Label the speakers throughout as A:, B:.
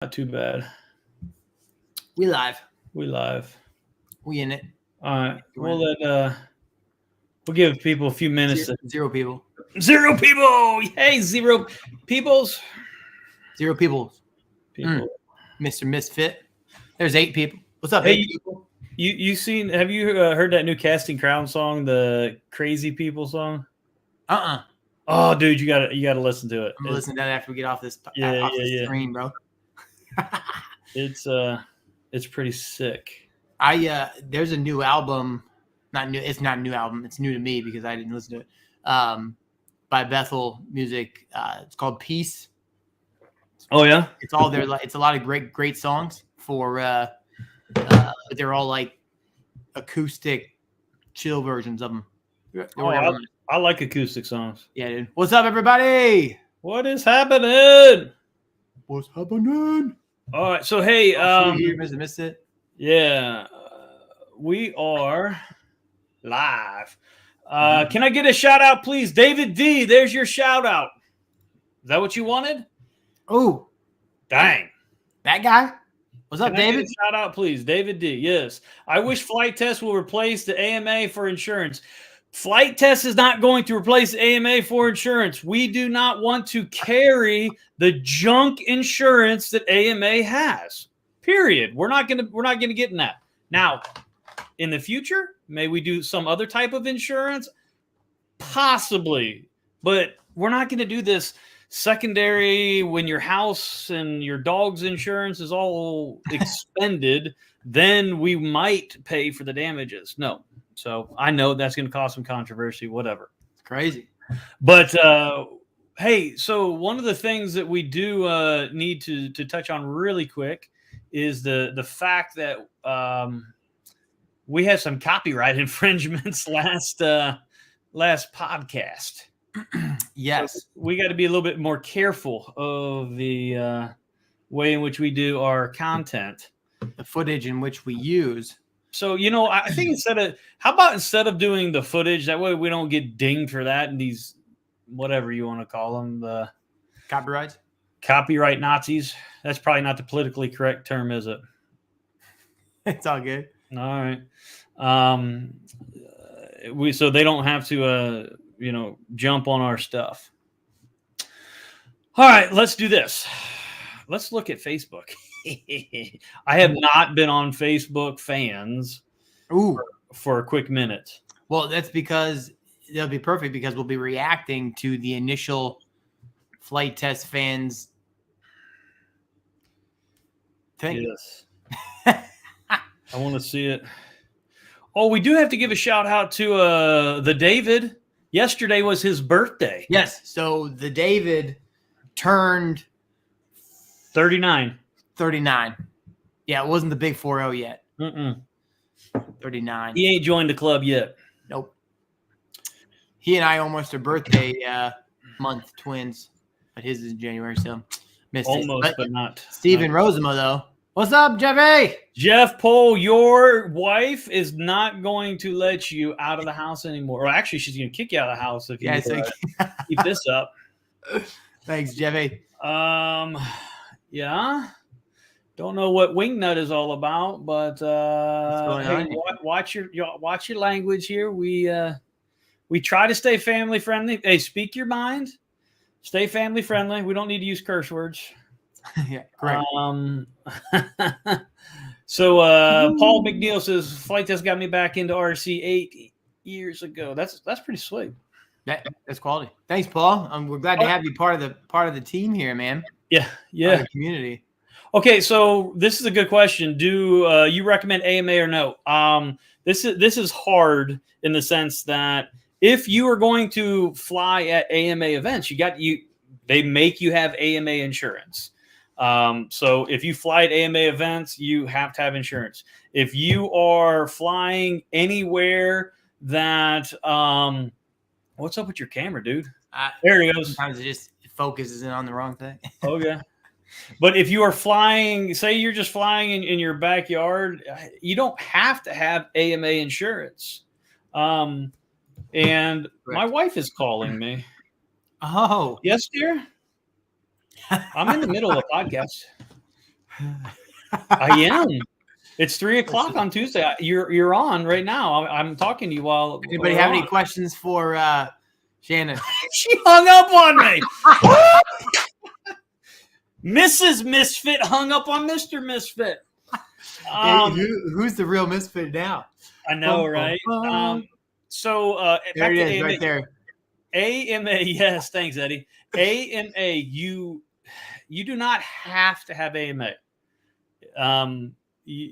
A: Not too bad.
B: We live.
A: We live.
B: We in it.
A: All right. We'll give people a few minutes.
B: Zero people.
A: Zero people. Hey, zero peoples.
B: Zero people.
A: People.
B: Mr. Misfit. There's 8 people. What's up,
A: Hey,
B: 8 people?
A: You seen? Have you heard that new Casting Crown song, the Crazy People song? Oh, dude, you gotta listen to it.
B: I'm gonna listen to that after we get off this screen, bro.
A: It's pretty sick.
B: There's a new album, not new. It's not a new album. It's new to me because I didn't listen to it. By Bethel Music. It's called Peace.
A: Oh yeah,
B: it's all there. It's a lot of great songs but they're all like acoustic, chill versions of them.
A: I like acoustic songs.
B: Yeah, dude. What's up, everybody?
A: What is happening?
B: What's happening?
A: All right, so hey,
B: you missed it.
A: Yeah, we are live. Can I get a shout out, please? David D, there's your shout out. Is that what you wanted?
B: Oh,
A: dang.
B: That guy? What's up, David?
A: Shout out, please. David D, yes. I wish Flight Test will replace the AMA for insurance. Flight Test is not going to replace the AMA for insurance. We do not want to carry the junk insurance that AMA has. Period. We're not gonna get in that. Now, in the future, may we do some other type of insurance? Possibly, but we're not gonna do this secondary when your house and your dog's insurance is all expended. Then we might pay for the damages. No. So I know that's going to cause some controversy, whatever.
B: It's crazy.
A: But hey, so one of the things that we do need to touch on really quick is the fact that we had some copyright infringements last podcast.
B: Yes.
A: So we got to be a little bit more careful of the way in which we do our content.
B: The footage in which we use.
A: So, I think instead of doing the footage, that way we don't get dinged for that and these, whatever you want to call them, the copyright Nazis. That's probably not the politically correct term, is it?
B: It's all good.
A: All right. So they don't have to, jump on our stuff. All right, let's do this. Let's look at Facebook. I have not been on Facebook fans for a quick minute.
B: Well, that's because that'll be perfect because we'll be reacting to the initial Flight Test fans thing.
A: Yes. I want to see it. Oh, we do have to give a shout out to the David. Yesterday was his birthday.
B: Yes. So the David turned
A: 39.
B: 39. Yeah, it wasn't the big 4-0 yet. 39.
A: He ain't joined the club yet.
B: Nope. He and I almost are birthday month twins, but his is in January, so missed
A: almost, but not.
B: Steven Rosamo, though. What's up, Jeffy?
A: Jeff Pohl, your wife is not going to let you out of the house anymore. Or actually, she's going to kick you out of the house if you keep this up.
B: Thanks, Jeffy.
A: Yeah. Don't know what wingnut is all about, but hey, watch your language here. We try to stay family friendly. Hey, speak your mind. Stay family friendly. We don't need to use curse words.
B: Yeah, correct.
A: So Paul McNeil says Flight Test got me back into RC 8 years ago. That's pretty sweet.
B: That's quality. Thanks, Paul. We're glad to have you part of the team here, man.
A: Yeah.
B: The community.
A: Okay, so this is a good question. Do you recommend AMA or no? This is hard in the sense that if you are going to fly at AMA events, they make you have AMA insurance. So if you fly at AMA events, you have to have insurance. If you are flying anywhere that what's up with your camera, dude? There he goes.
B: Sometimes it just focuses in on the wrong thing.
A: Okay. But if you are flying, say you're just flying in your backyard, you don't have to have AMA insurance. And my wife is calling me.
B: Oh.
A: Yes, dear? I'm in the middle of a podcast. I am. It's 3:00 on Tuesday. You're on right now. I'm talking to you while.
B: Anybody have any questions for Shannon?
A: She hung up on me. Mrs. Misfit hung up on Mr. Misfit.
B: Who's the real misfit now?
A: I know, right? So
B: there it is, right there.
A: AMA, yes, thanks, Eddie. AMA, you do not have to have AMA. How do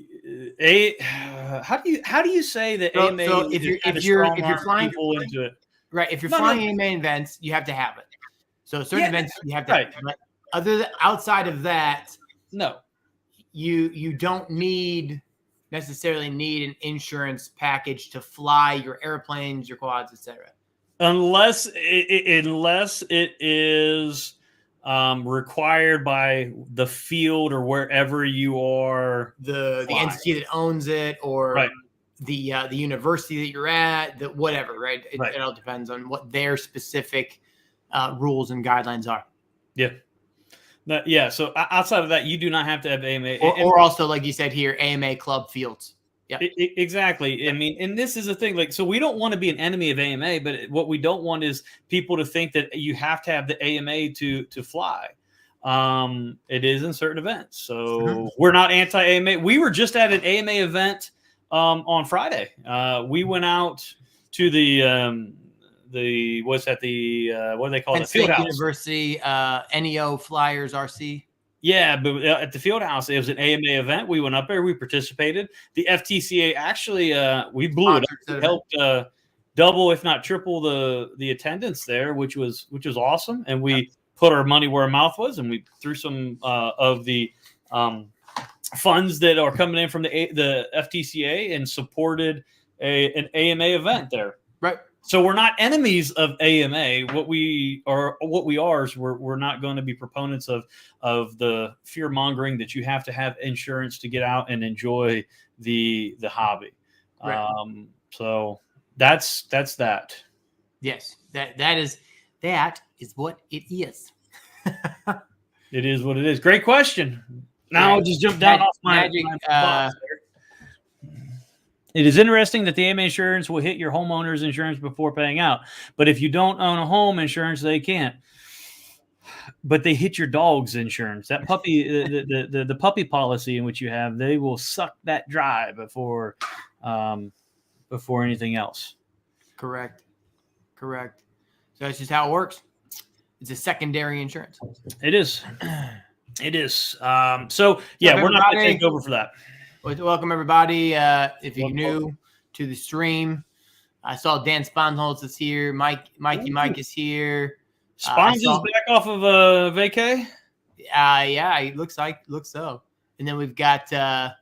A: you say that AMA?
B: So if you're flying
A: people into it,
B: right? If you're flying AMA events, you have to have it. So certain events you have to have it. But outside of that,
A: no,
B: you don't necessarily need an insurance package to fly your airplanes, your quads, etc.
A: Unless it is required by the field or wherever you are,
B: the entity that owns it, or the university that you're at, whatever, right? It all depends on what their specific rules and guidelines are.
A: Yeah. Yeah. So outside of that, you do not have to have AMA.
B: Or also, like you said here, AMA club fields. Yeah,
A: exactly. I mean, and this is the thing. Like, so we don't want to be an enemy of AMA, but what we don't want is people to think that you have to have the AMA to fly. It is in certain events. So we're not anti-AMA. We were just at an AMA event on Friday. We went out to the what do they call it?
B: Field University NEO Flyers RC.
A: Yeah, but at the field house, it was an AMA event. We went up there. We participated. The FTCA actually, we blew it up. It helped double, if not triple, the attendance there, which was awesome. And we put our money where our mouth was, and we threw some of the funds that are coming in from the FTCA and supported an AMA event there.
B: Right.
A: So we're not enemies of AMA. What we are is we're not going to be proponents of the fear mongering that you have to have insurance to get out and enjoy the hobby. Right. So that's that.
B: Yes, that is what it is.
A: It is what it is. Great question. Now I'll just jump down off my box there. It is interesting that the AMA insurance will hit your homeowner's insurance before paying out. But if you don't own a home insurance, they can't. But they hit your dog's insurance. That puppy, the puppy policy in which you have, they will suck that dry before anything else.
B: Correct. So that's just how it works. It's a secondary insurance.
A: It is. So yeah, we're not going to take over for that.
B: Welcome everybody. If you're new to the stream, I saw Dan Sponholz is here. Mike is here.
A: Spons is back off of vacay.
B: Yeah, it looks so. And then we've got our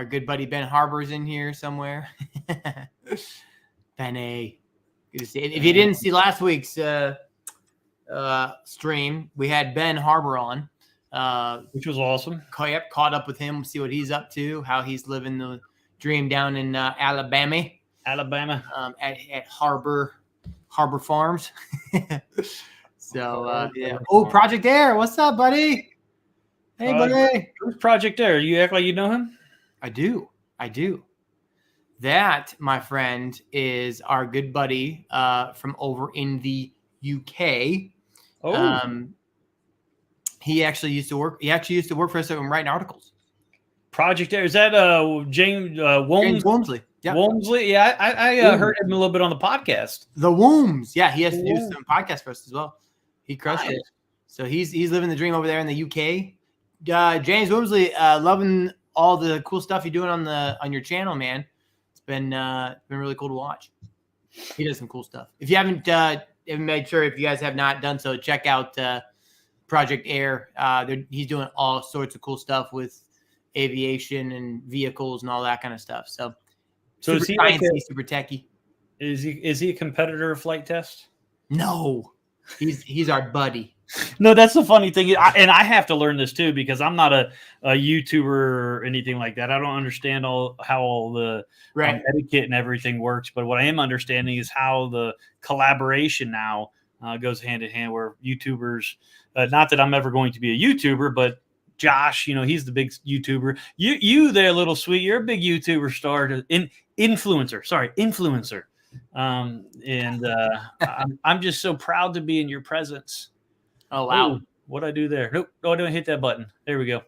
B: good buddy Ben Harbor's in here somewhere. Ben, good to see. If you didn't see last week's stream, we had Ben Harbor on.
A: Which was awesome.
B: Caught up with him, see what he's up to, how he's living the dream down in Alabama. At Harbor Farms. So yeah. Oh, Project Air, what's up, buddy? Hey, buddy.
A: Who's Project Air? You act like you know him?
B: I do. That, my friend, is our good buddy from over in the UK.
A: Oh.
B: He actually used to work for us and writing articles.
A: Project Air, is that James
B: Walmsley?
A: Yep. Walmsley, yeah, I heard him a little bit on the podcast.
B: The Wombs, yeah, he has to do some podcasts for us as well. He crushed it. So he's living the dream over there in the UK. James Walmsley, loving all the cool stuff you're doing on your channel, man. It's been really cool to watch. He does some cool stuff. If you haven't made sure, if you guys have not done so, check out Project Air. He's doing all sorts of cool stuff with aviation and vehicles and all that kind of stuff. So super
A: is he
B: sciencey, super techie.
A: Is he a competitor of Flight Test?
B: No, he's our buddy.
A: No, that's the funny thing. And I have to learn this too, because I'm not a YouTuber or anything like that. I don't understand how all the etiquette and everything works. But what I am understanding is how the collaboration now goes hand in hand, where YouTubers, not that I'm ever going to be a YouTuber, but Josh, he's the big YouTuber. You there, little sweet. You're a big YouTuber star, influencer. I'm just so proud to be in your presence.
B: Oh wow!
A: Ooh, what'd I do there? Nope. Oh, I didn't hit that button. There we go.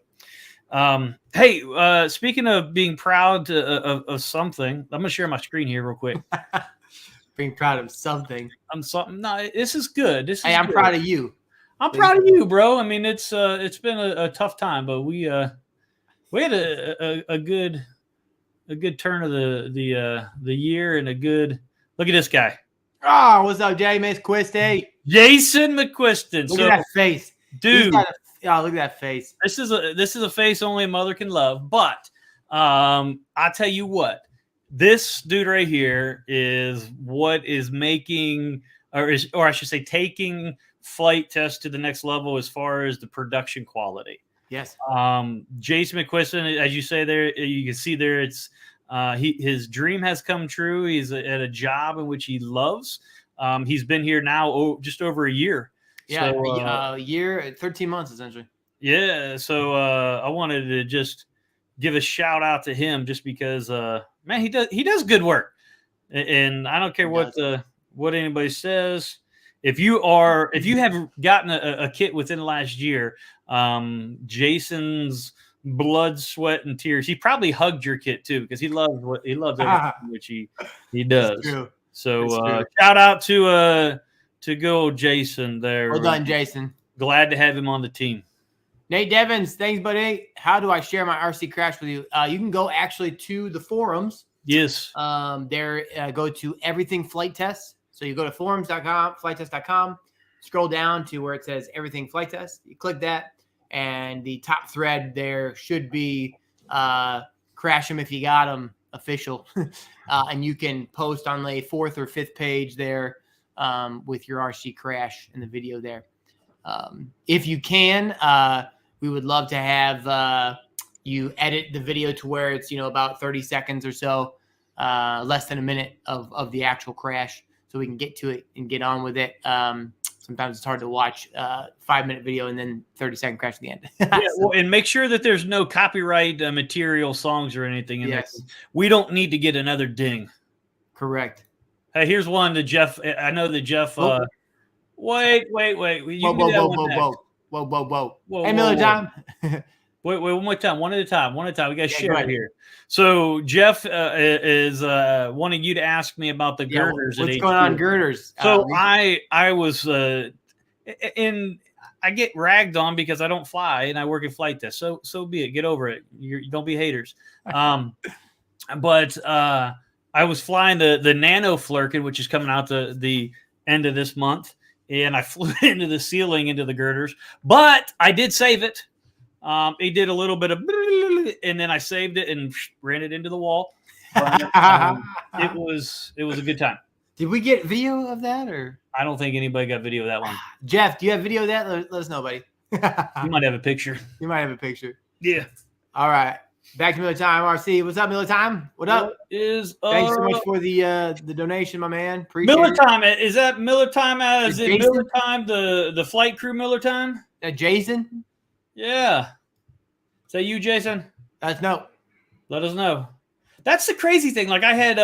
A: Hey, speaking of being proud of something, I'm gonna share my screen here real quick.
B: Being proud of something.
A: No, this is good.
B: I'm proud of you.
A: I'm proud of you, bro. I mean, it's been a tough time, but we had a good turn of the year and a good look at this guy.
B: Oh, what's up, Jay McQuiston?
A: Jason McQuiston.
B: Look at that face,
A: dude.
B: look at that face.
A: This is a face only a mother can love. But I tell you what, this dude right here is what is making, or I should say, taking flight test to the next level as far as the production quality.
B: Yes.
A: Jason McQuiston, as you say there, you can see there, it's his dream has come true. He's at a job in which he loves. He's been here now just over a year.
B: Yeah, so, a year, 13 months essentially.
A: Yeah, so I wanted to just give a shout out to him just because, man, he does good work, and I don't care what anybody says. If you have gotten a kit within the last year, Jason's blood, sweat, and tears. He probably hugged your kit too because he loves everything which he does. So shout out to good old Jason there.
B: Well done, Jason.
A: Glad to have him on the team.
B: Nate Devins, thanks, buddy. How do I share my RC crash with you? You can go actually to the forums.
A: Yes.
B: There, go to everything flight test. So you go to forums.com, flighttest.com, scroll down to where it says everything flight test. You click that, and the top thread there should be crash them if you got them official. And you can post on the 4th or 5th page there with your RC crash in the video there. If you can, we would love to have you edit the video to where it's, about 30 seconds or so, less than a minute of the actual crash, so we can get to it and get on with it. Sometimes it's hard to watch 5-minute video and then 30-second crash at the end.
A: Yeah, well, and make sure that there's no copyright material, songs, or anything in there. We don't need to get another ding.
B: Correct.
A: Hey, here's one to Jeff. I know that Jeff. Wait.
B: Whoa. Hey, Miller time.
A: Wait, one more time. One at a time. We got to share it here. So Jeff is wanting you to ask me about the girders.
B: What's going on, girders?
A: So I was I get ragged on because I don't fly and I work at flight test. So be it. Get over it. You don't be haters. But I was flying the Nano Flurkin, which is coming out the end of this month, and I flew into the ceiling into the girders, but I did save it. It did a little bit of, and then I saved it and ran it into the wall. But, it was a good time.
B: Did we get video of that, or?
A: I don't think anybody got video of that one.
B: Jeff, do you have video of that? Let us know, buddy.
A: You might have a picture.
B: You might have a picture.
A: Yeah.
B: All right. Back to Miller Time, RC. What's up, Miller Time? What up?
A: Thanks
B: so much for the donation, my man. Appreciate
A: Miller
B: it.
A: Time. Is that Miller Time as in Miller Time, the flight crew Miller Time?
B: Jason?
A: Yeah. Is that you, Jason?
B: No.
A: Let us know. That's the crazy thing. Like I had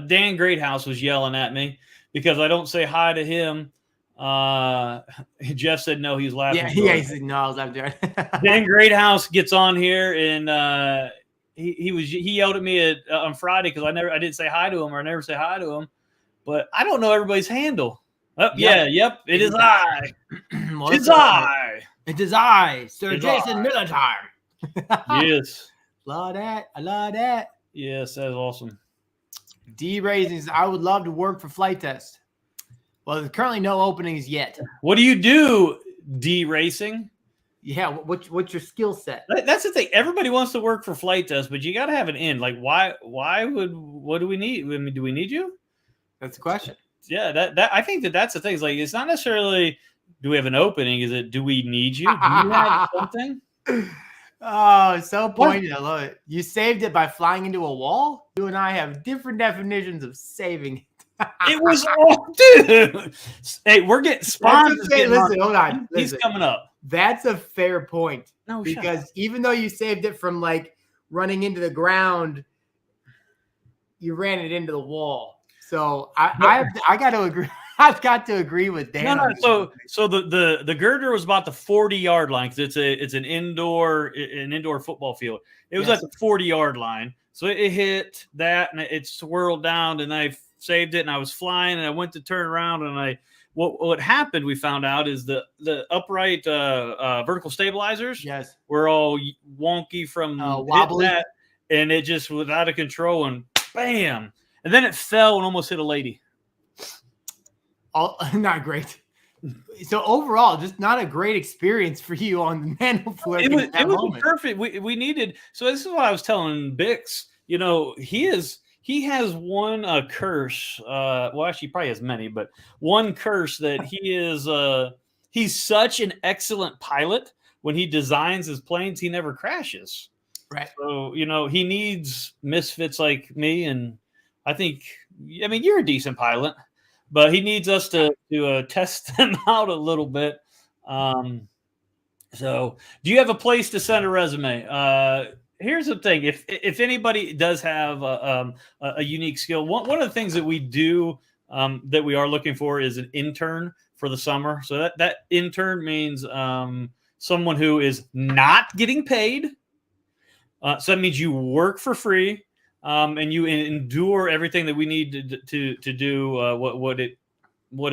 A: Dan Greathouse was yelling at me because I don't say hi to him. Jeff said no, he's laughing.
B: Yeah, he said no, I was laughing.
A: Dan Greathouse gets on here and he yelled at me on Friday because I didn't say hi to him, or I never say hi to him. But I don't know everybody's handle. Oh, yep. It is I.
B: It is I, Sir Jason Miller Time.
A: Yes.
B: Love that. I love that.
A: Yes, that is awesome.
B: D Raisins, I would love to work for flight test. Well, there's currently no openings yet.
A: What do you do, D Racing?
B: Yeah, what's your skill set?
A: That's the thing. Everybody wants to work for flight test, but you got to have an end. Like, what do we need? I mean, do we need you?
B: That's the question.
A: Yeah, that I think that's the thing. It's like, it's not necessarily do we have an opening? Is it do we need you? Do you have something?
B: Oh, it's so pointed. I love it. You saved it by flying into a wall? You and I have different definitions of saving it.
A: It was all, dude. Hey, we're getting sponsors.
B: Listen, hold on.
A: He's coming up.
B: That's a fair point.
A: No,
B: because even though you saved it from like running into the ground, you ran it into the wall. So I got to agree. I've got to agree with Dan.
A: No. So the girder was about the 40-yard line because it's an indoor football field. It was at the 40-yard line. So it hit that and it swirled down, and I saved it, and I was flying, and I went to turn around, and what happened, we found out, is the upright vertical stabilizers were all wonky from
B: wobbly,
A: that, and it just was out of control, and bam, and then it fell and almost hit a lady.
B: Not great. So overall, just not a great experience for you on the mantle flip.
A: It was perfect. We needed. So this is what I was telling Bix. You know, he has one curse. Well, actually, he probably has many, but one curse that he's such an excellent pilot. When he designs his planes, he never crashes.
B: Right.
A: So, you know, he needs misfits like me, and I mean, you're a decent pilot, but he needs us to test them out a little bit. So, do you have a place to send a resume? Here's the thing: if anybody does have a unique skill, one of the things that we do that we are looking for is an intern for the summer. So that intern means someone who is not getting paid. So that means you work for free, and you endure everything that we need to do what it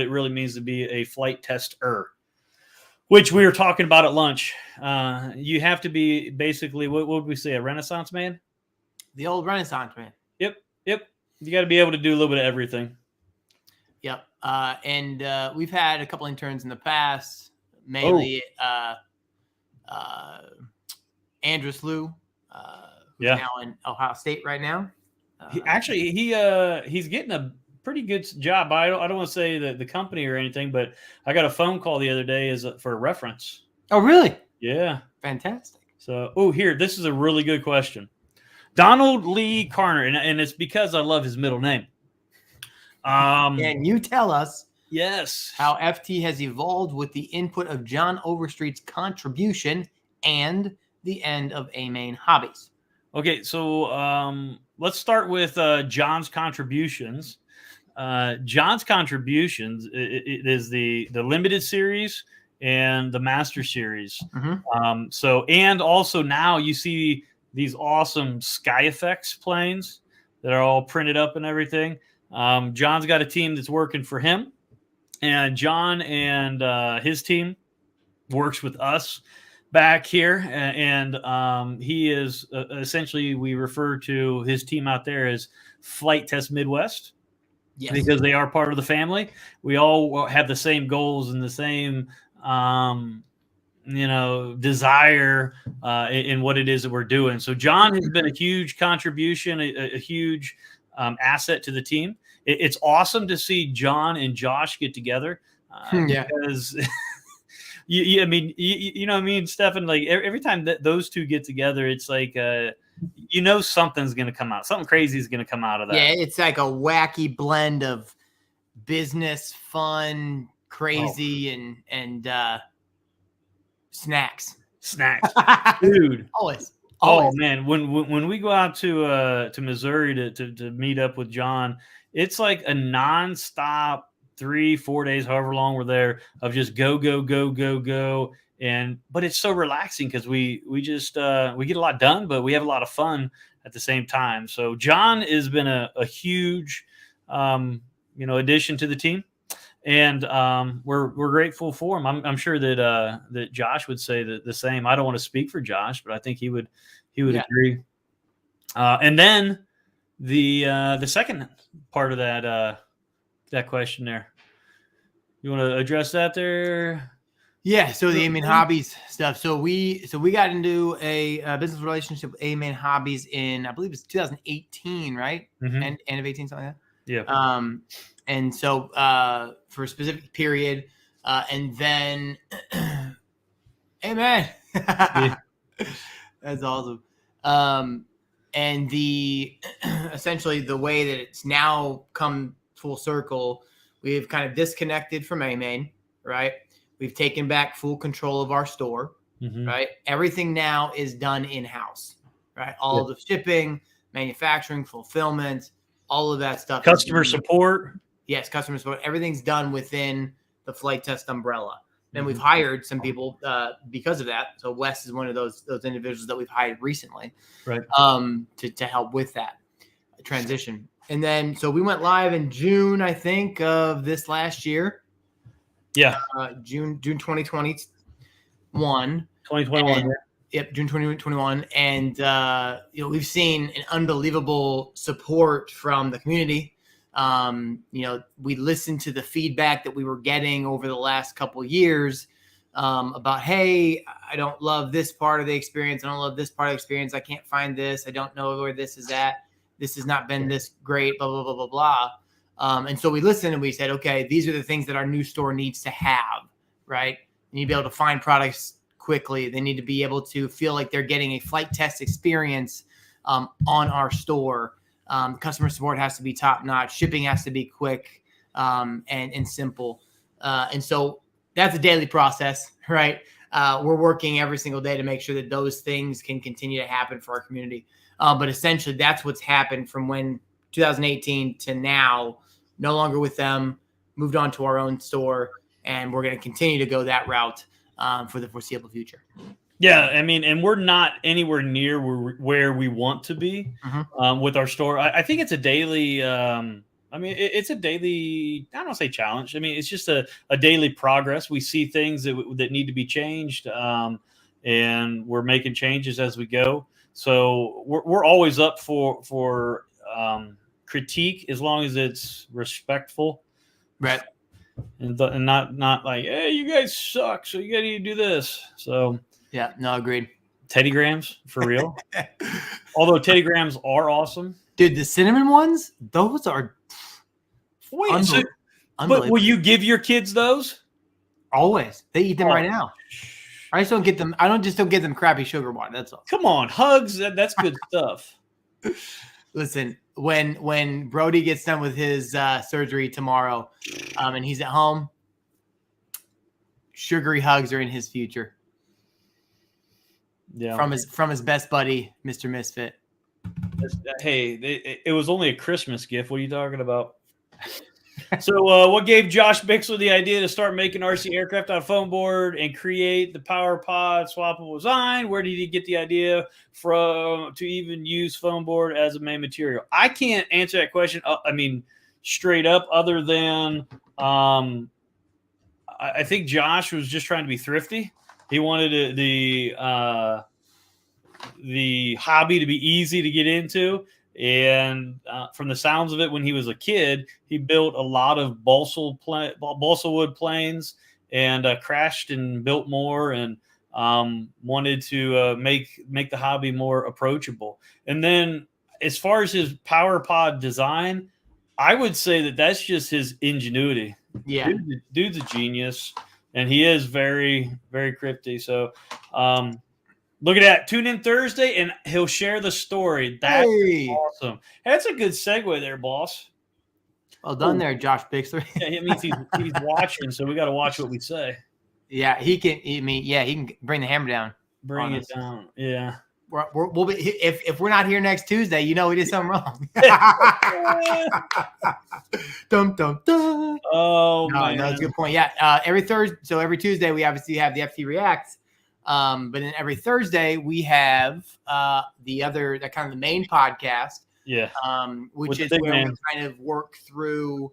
A: really means to be a flight tester. Which we were talking about at lunch. You have to be basically, what would we say, a Renaissance man?
B: The old Renaissance man.
A: Yep. You got to be able to do a little bit of everything.
B: Yep. And we've had a couple interns in the past, mainly Andrew Slew, who's now in Ohio State right now.
A: He's getting a pretty good job. I don't want to say the company or anything, but I got a phone call the other day for a reference.
B: Oh, really?
A: Yeah.
B: Fantastic.
A: So, this is a really good question. Donald Lee Carner, and it's because I love his middle name.
B: Can you tell us
A: how
B: FT has evolved with the input of John Overstreet's contribution and the end of A-Main Hobbies?
A: Okay, so let's start with John's contributions. John's contributions it is the limited series and the master series. Mm-hmm. And also now you see these awesome Sky Effects planes that are all printed up and everything. John's got a team that's working for him, and John and his team works with us back here, and he is essentially, we refer to his team out there as Flight Test Midwest. Yes. Because they are part of the family. We all have the same goals and the same, desire in what it is that we're doing. So John has been a huge contribution, a huge asset to the team. It's awesome to see John and Josh get together because you know what I mean, Stefan, like every time that those two get together, it's like, something's going to come out. Something crazy is going to come out of that.
B: Yeah, it's like a wacky blend of business, fun, crazy, and snacks.
A: Dude.
B: Always.
A: Oh man, when we go out to Missouri to meet up with John, it's like a nonstop 3-4 days, however long we're there, of just go. But it's so relaxing because we just we get a lot done, but we have a lot of fun at the same time. So John has been a huge addition to the team, and we're grateful for him. I'm sure that Josh would say the same. I don't want to speak for Josh, but I think he would agree. And then the second part of that question there, you want to address that there?
B: Yeah, so the A-Main Hobbies stuff. So we got into a business relationship with A-Main Hobbies in, I believe it's 2018, right? Mm-hmm. End of 18, something like that.
A: Yeah.
B: And so for a specific period, and then, hey man, that's awesome. And essentially the way that it's now come full circle. We've kind of disconnected from A-Main, right? We've taken back full control of our store, right? Everything now is done in-house, right? All the shipping, manufacturing, fulfillment, all of that stuff.
A: Customer support.
B: Yes, customer support. Everything's done within the Flight Test umbrella. Then we've hired some people because of that. So Wes is one of those individuals that we've hired recently,
A: right?
B: To help with that transition. And then so we went live in June, I think, of this last year.
A: Yeah,
B: June 2021.
A: 2021.
B: Yep, June 2021. And we've seen an unbelievable support from the community. We listened to the feedback that we were getting over the last couple of years about, hey, I don't love this part of the experience. I don't love this part of the experience. I can't find this. I don't know where this is at. This has not been this great, blah, blah, blah, blah, blah. And so we listened and we said, okay, these are the things that our new store needs to have, right? You need to be able to find products quickly. They need to be able to feel like they're getting a flight test experience on our store. Customer support has to be top notch. Shipping has to be quick and simple. And so that's a daily process, right? We're working every single day to make sure that those things can continue to happen for our community. But essentially, that's what's happened from when 2018 to now. No longer with them, moved on to our own store, and we're going to continue to go that route for the foreseeable future.
A: Yeah, I mean, and we're not anywhere near where we want to be with our store. I think it's a daily. It's a daily. I don't want to say challenge. I mean, it's just a daily progress. We see things that need to be changed, and we're making changes as we go. So we're always up for critique as long as it's respectful,
B: right?
A: And not like, hey, you guys suck, so you got to do this. So.
B: Yeah, no, agreed.
A: Teddy Grahams, for real. Although Teddy Grahams are awesome.
B: Dude, the cinnamon ones, those are
A: but will you give your kids those?
B: Always. They eat them right now. I just don't get them. I don't get them crappy sugar water. That's all.
A: Come on, hugs. That's good stuff.
B: Listen, when Brody gets done with his surgery tomorrow, and he's at home, sugary hugs are in his future.
A: Yeah,
B: from his best buddy, Mr. Misfit.
A: Hey, it was only a Christmas gift. What are you talking about? So, what gave Josh Bixler the idea to start making RC aircraft on foam board and create the Power Pod swappable design? Where did he get the idea from to even use foam board as a main material? I can't answer that question. I mean, straight up, other than I think Josh was just trying to be thrifty. He wanted the hobby to be easy to get into. And from the sounds of it, when he was a kid, he built a lot of balsa wood planes and crashed and built more and wanted to make the hobby more approachable. And then as far as his Power Pod design, I would say that's just his ingenuity.
B: Yeah.
A: Dude's a genius. And he is very, very cryptic. So look at that. Tune in Thursday, and he'll share the story. That's awesome. That's a good segue there, boss.
B: Well done there, Josh Bixler.
A: Yeah, it means he's watching, so we got to watch what we say.
B: Yeah, he can. He can bring the hammer down.
A: Bring it down. Yeah.
B: We'll be if we're not here next Tuesday, we did something wrong. Dum dum dum.
A: Oh man,
B: no, that's a good point. Yeah, every Thursday. So every Tuesday we obviously have the FT Reacts, but then every Thursday we have the main podcast.
A: Yeah.
B: Which is where we kind of work through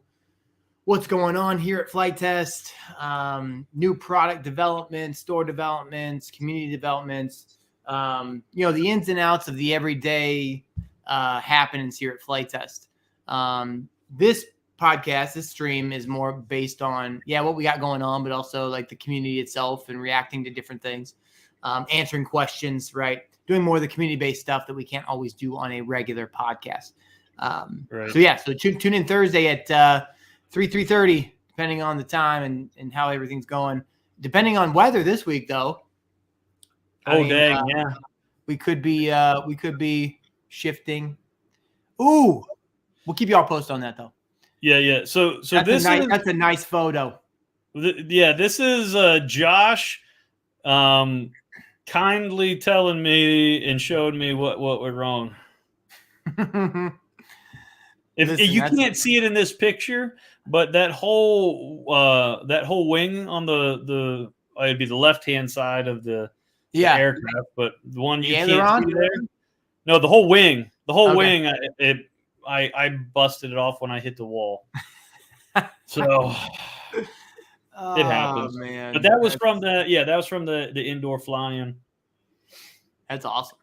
B: what's going on here at Flight Test, new product development, store developments, community developments. The ins and outs of the everyday happenings here at Flight Test. This podcast, this stream is more based on, what we got going on, but also like the community itself and reacting to different things, answering questions, right? Doing more of the community-based stuff that we can't always do on a regular podcast. Right. So tune in Thursday at 3:30, depending on the time and how everything's going. Depending on weather this week, though.
A: Dang,
B: we could be shifting. Ooh, we'll keep you all posted on that though.
A: Yeah. So
B: that's a nice photo.
A: This is Josh kindly telling me and showed me what went wrong. If you can't see it in this picture, but that whole wing on the it'd be the left hand side of the aircraft, but the one you can't see there. No, the whole wing. The whole wing. I busted it off when I hit the wall. So it happens, man. But that was from the indoor flying.
B: That's awesome.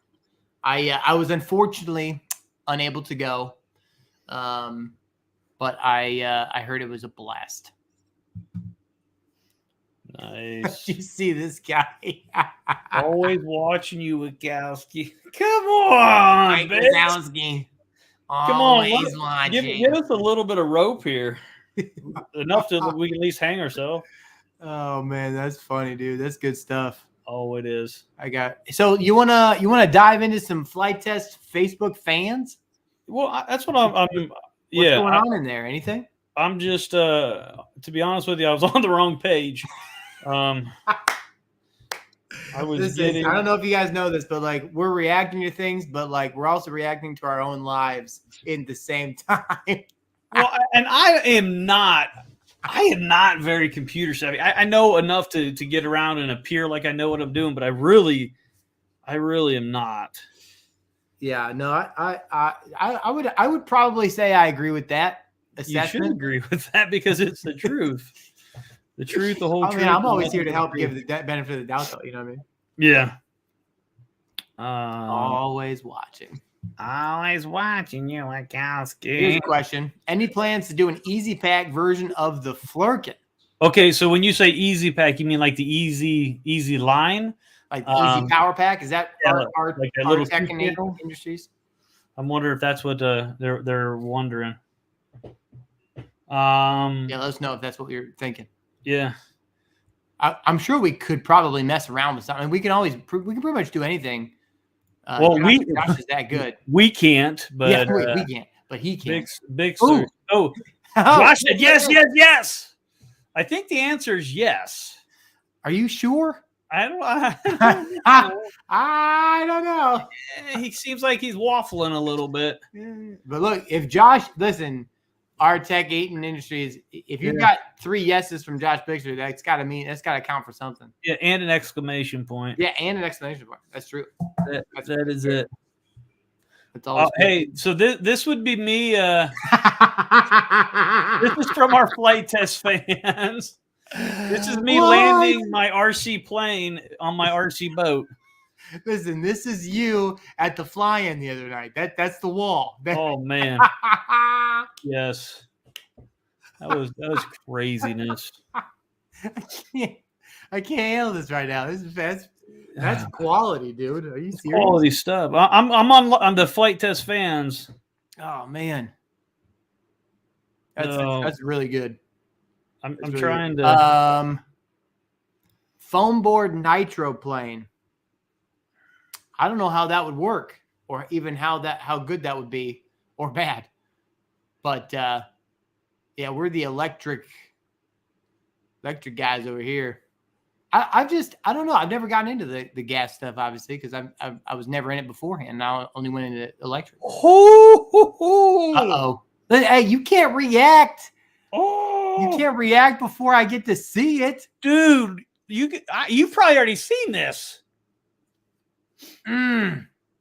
B: I was unfortunately unable to go, but I heard it was a blast.
A: Nice.
B: You see this guy?
A: Always watching you, Wachowski. Come on,
B: Wachowski.
A: Come on, give us a little bit of rope here. Enough to we can at least hang ourselves.
B: Oh man, that's funny, dude. That's good stuff.
A: Oh, it is.
B: So you wanna dive into some flight test Facebook fans?
A: Well, that's what I'm
B: What's going on in there? Anything?
A: I'm just to be honest with you, I was on the wrong page. I
B: don't know if you guys know this, but like we're reacting to things, but like we're also reacting to our own lives in the same time.
A: Well, and I am not very computer savvy. I know enough to get around and appear like I know what I'm doing, but I really am not.
B: Yeah, no, I would probably say I agree with that assessment.
A: You should agree with that because it's the truth. The truth, the whole truth.
B: I'm always here to help give the benefit of the doubt, though. You know what I mean?
A: Yeah.
B: Always watching.
A: Always watching you, Wachowski.
B: Here's a question. Any plans to do an easy pack version of the Flurkin?
A: Okay, so when you say easy pack, you mean like the easy line?
B: Like the easy power pack? Is that our
A: like a little
B: Technique Industries?
A: I'm wondering if that's what they're wondering.
B: Yeah, let us know if that's what you're thinking.
A: Yeah.
B: I'm sure we could probably mess around with something. We can pretty much do anything.
A: Well,
B: Josh is that good.
A: We can't, but
B: we can't, but he can.
A: Big Sur. Oh, Josh said yes. I think the answer is yes.
B: Are you sure?
A: I don't
B: know.
A: He seems like he's waffling a little bit.
B: But look, if Josh, listen, our Tech 8 Industries, if you've got 3 yeses from Josh Bixler, that's got to count for something.
A: Yeah, and an exclamation point.
B: Yeah, and an exclamation point. That's true.
A: That is it.
B: That's all.
A: Hey, so this would be me. This is from our flight test fans. This is me landing my RC plane on my RC boat.
B: Listen, this is you at the fly-in the other night. That's the wall.
A: Oh man. Yes. That was craziness.
B: I can't handle this right now. That's quality, dude. Are you serious?
A: Quality stuff. I'm on the flight test fans.
B: Oh man. That's really good.
A: I'm trying to
B: foam board nitro plane. I don't know how that would work, or even how good that would be, or bad. But yeah, we're the electric guys over here. I don't know. I've never gotten into the gas stuff, obviously, because I was never in it beforehand. Now I only went into electric. Uh-oh. Hey, you can't react. You can't react before I get to see it,
A: dude. You've probably already seen this.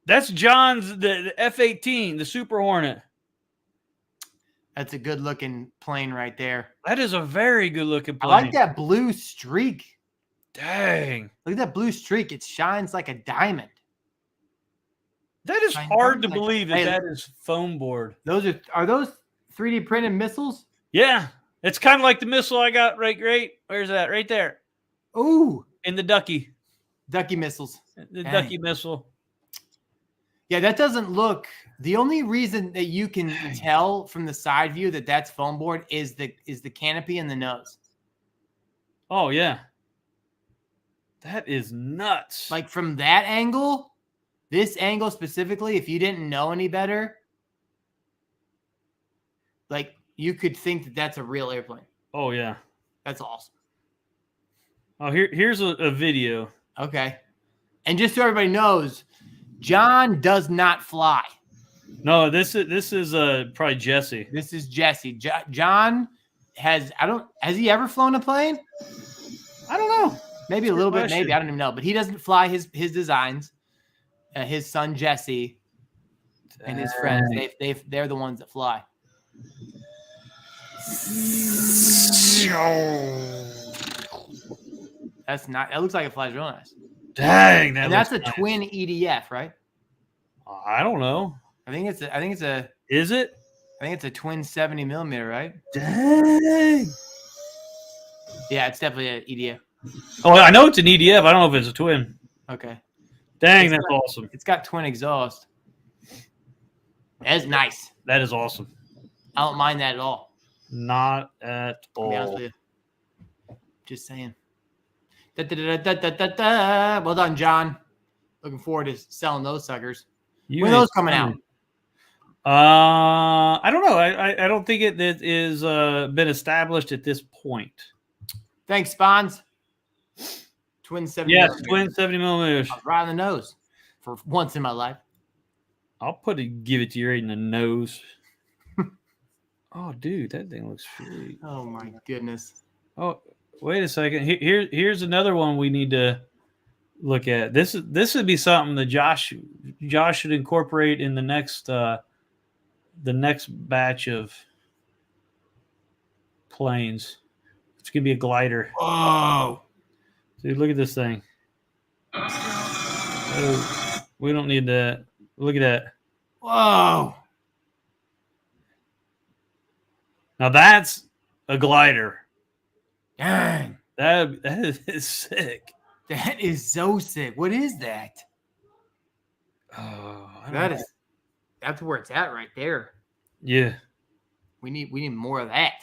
A: That's John's the F-18, the Super Hornet.
B: That's a good looking plane right there.
A: That is a very good looking plane.
B: I like that blue streak.
A: Dang.
B: Look at that blue streak. It shines like a diamond.
A: That is hard to believe that is foam board.
B: Are those 3D printed missiles?
A: Yeah. It's kind of like the missile I got right. Where's that? Right there.
B: Ooh.
A: In the Ducky.
B: Ducky missiles.
A: The Ducky missile.
B: Yeah, that doesn't look. The only reason that you can tell from the side view that that's foam board is the canopy and the nose.
A: Oh yeah. That is nuts.
B: Like from that angle, this angle specifically, if you didn't know any better, like you could think that that's a real airplane.
A: Oh yeah.
B: That's awesome.
A: Oh, here's a video.
B: Okay. And just so everybody knows, John does not fly.
A: No, this is probably Jesse.
B: This is Jesse. John has he ever flown a plane?
A: I don't know.
B: Maybe a little bit, maybe. I don't even know. But he doesn't fly his designs. His son Jesse and his friends, they're the ones that fly. That's not. That looks like it flies real nice.
A: Dang,
B: that's a twin EDF, right?
A: I don't know.
B: I think it's a.
A: Is it?
B: I think it's a twin 70 millimeter, right?
A: Dang.
B: Yeah, it's definitely an EDF.
A: Oh, I know it's an EDF. I don't know if it's a twin.
B: Okay.
A: Dang, that's awesome.
B: It's got twin exhaust. That's nice.
A: That is awesome.
B: I don't mind that at all.
A: Not at all.
B: To be honest with you. Just saying. Well done, John. Looking forward to selling those suckers. When are those coming out?
A: I don't know. I don't think it is been established at this point.
B: Thanks, Spawns. Twin 70
A: Yes,
B: millimeters.
A: twin 70 millimeters.
B: Right on the nose for once in my life.
A: I'll give it to you right in the nose. Oh, dude, that thing looks sweet.
B: Oh my goodness.
A: Oh, wait a second. Here's another one we need to look at. This would be something that Josh should incorporate in the next batch of planes. It's gonna be a glider.
B: Oh,
A: dude, look at this thing. Oh, we don't need that. Look at that.
B: Whoa.
A: Now that's a glider.
B: Dang.
A: That is sick.
B: That is so sick. What is that?
A: Oh,
B: that's where it's at right there.
A: Yeah.
B: We need more of that.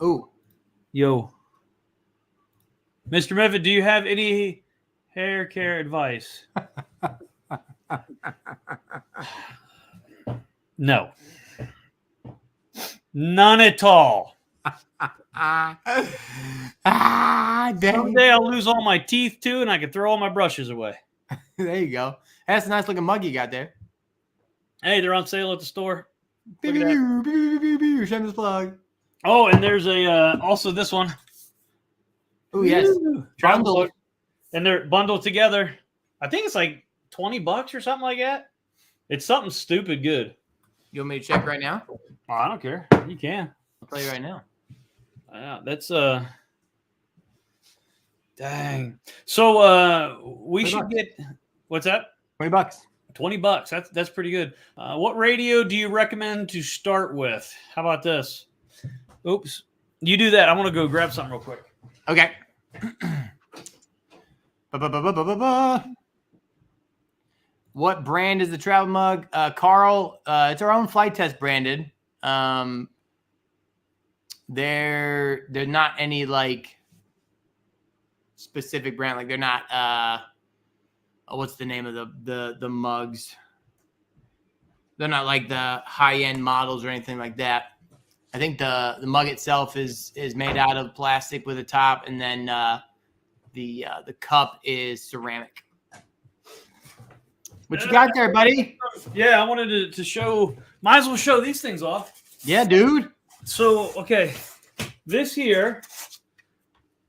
B: Oh.
A: Yo. Mr. Method, do you have any hair care advice? No. None at all. Someday I'll lose all my teeth too, and I can throw all my brushes away.
B: There you go. That's a nice looking mug you got there.
A: Hey, they're on sale at the store.
B: Shameless plug.
A: Oh, and there's also this one.
B: Oh yes,
A: bundled, and they're bundled together. I think it's like $20 or something like that. It's something stupid good.
B: You want me to check right now?
A: Oh, I don't care. You can.
B: I'll tell you right now.
A: Yeah, that's dang. So we should get what's that?
B: $20.
A: $20. That's pretty good. What radio do you recommend to start with? How about this? Oops. You do that. I want to go grab something real quick.
B: Okay. What brand is the travel mug? Carl, it's our own Flight Test branded. They're not any like specific brand. Like they're not what's the name of the mugs? They're not like the high-end models or anything like that. I think the mug itself is made out of plastic with a top, and then the cup is ceramic. What you got there, buddy?
A: Yeah, I wanted to show. Might as well show these things off.
B: Yeah, dude.
A: So, okay, this here